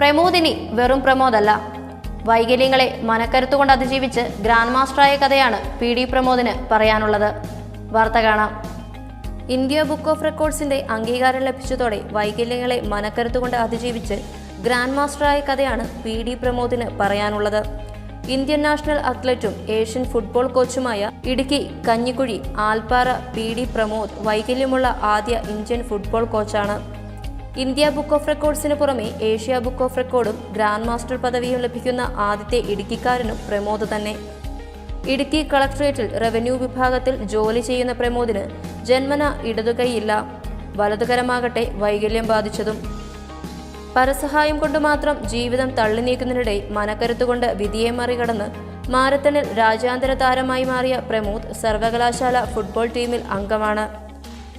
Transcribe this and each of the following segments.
പ്രമോദിനി വെറും പ്രമോദല്ല, വൈകല്യങ്ങളെ മനക്കരുത്തുകൊണ്ട് അതിജീവിച്ച് ഗ്രാൻഡ് മാസ്റ്ററായ കഥയാണ് PD പ്രമോദിന് പറയാനുള്ളത്. വാർത്ത കാണാം. ഇന്ത്യ ബുക്ക് ഓഫ് റെക്കോർഡ്സിന്റെ അംഗീകാരം ലഭിച്ചതോടെ വൈകല്യങ്ങളെ മനക്കരുത്തുകൊണ്ട് അതിജീവിച്ച് ഗ്രാൻഡ് മാസ്റ്ററായ കഥയാണ് PD പ്രമോദിന് പറയാനുള്ളത്. ഇന്ത്യൻ നാഷണൽ അത്ലറ്റും ഏഷ്യൻ ഫുട്ബോൾ കോച്ചുമായ ഇടുക്കി കഞ്ഞിക്കുഴി ആൽപ്പാറ PD പ്രമോദ് വൈകല്യമുള്ള ആദ്യ ഇന്ത്യൻ ഫുട്ബോൾ കോച്ചാണ്. ഇന്ത്യ ബുക്ക് ഓഫ് റെക്കോർഡ്സിന് പുറമെ ഏഷ്യ ബുക്ക് ഓഫ് റെക്കോർഡും ഗ്രാൻഡ് മാസ്റ്റർ പദവിയും ലഭിക്കുന്ന ആദ്യത്തെ ഇടുക്കിക്കാരനും പ്രമോദ് തന്നെ. ഇടുക്കി കളക്ടറേറ്റിൽ റവന്യൂ വിഭാഗത്തിൽ ജോലി ചെയ്യുന്ന പ്രമോദിന് ജന്മന ഇടതുകൈയില്ല, വലതുകരമാകട്ടെ വൈകല്യം ബാധിച്ചതും. പരസഹായം കൊണ്ട് മാത്രം ജീവിതം തള്ളി നീക്കുന്നതിനിടെ മനക്കരുത്തുകൊണ്ട് വിധിയെ മറികടന്ന് മാരത്തണിൽ രാജ്യാന്തര താരമായി മാറിയ പ്രമോദ് സർവകലാശാല ഫുട്ബോൾ ടീമിൽ അംഗമാണ്.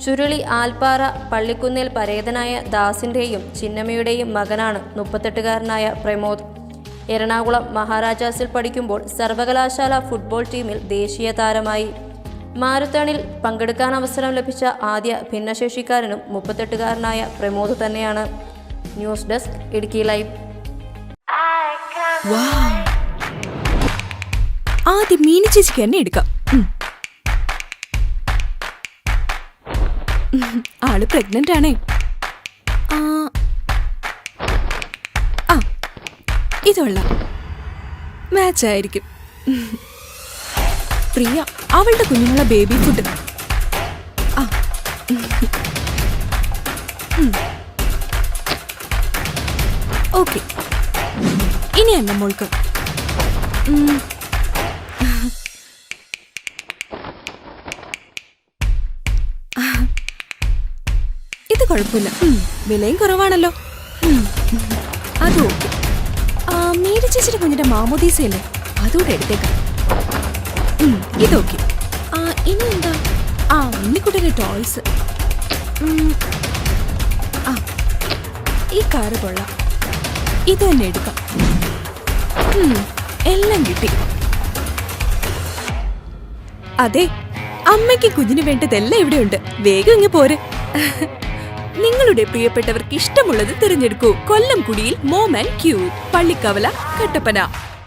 ചുരുളി ആൽപ്പാറ പള്ളിക്കുന്നേൽ പരേതനായ ദാസിന്റെയും ചിന്നമ്മയുടെയും മകനാണ് 38-കാരനായ പ്രമോദ്. എറണാകുളം മഹാരാജാസിൽ പഠിക്കുമ്പോൾ സർവകലാശാല ഫുട്ബോൾ ടീമിൽ ദേശീയ താരമായി. മാരത്തണിൽ പങ്കെടുക്കാൻ അവസരം ലഭിച്ച ആദ്യ ഭിന്നശേഷിക്കാരനും 38-കാരനായ പ്രമോദ് തന്നെയാണ്. News desk Idukki live. ആദ്യം മീനി ചേച്ചിക്ക് തന്നെ എടുക്കാം. ആള് പ്രഗ്നന്റ് ആണേ. ഇതുള്ള മാച്ച് ആയിരിക്കും. പ്രിയ അവളുടെ കുഞ്ഞുങ്ങളെ ബേബി ഫുഡ്. ഓക്കെ, ഇനി അല്ല മോൾക്ക്. ഇത് കുഴപ്പമില്ല, വിലയും കുറവാണല്ലോ. അത് ഓക്കെ. മീരി ചേച്ചിയുടെ കുഞ്ഞിന്റെ മാമോദീസയല്ലേ, അതുകൂടെ എടുത്തേക്കാം. ഇതൊക്കെ. ഇനി എന്താ? ഉണ്ണിക്കുട്ടിയുടെ ടോയ്സ്. ഈ കാറ് കൊള്ളാം, ഇത് തന്നെ എടുക്കാം. എല്ലാം കിട്ടി. അതെ, അമ്മയ്ക്ക് കുഞ്ഞിന് വേണ്ടതെല്ലാം ഇവിടെയുണ്ട്. വേഗം ഇങ്ങ് പോരെ. നിങ്ങളുടെ പ്രിയപ്പെട്ടവർക്ക് ഇഷ്ടമുള്ളത് തിരഞ്ഞെടുക്കൂ. കൊല്ലം കുടിയിൽ mom and cube, Pallikkavala, Kattappana.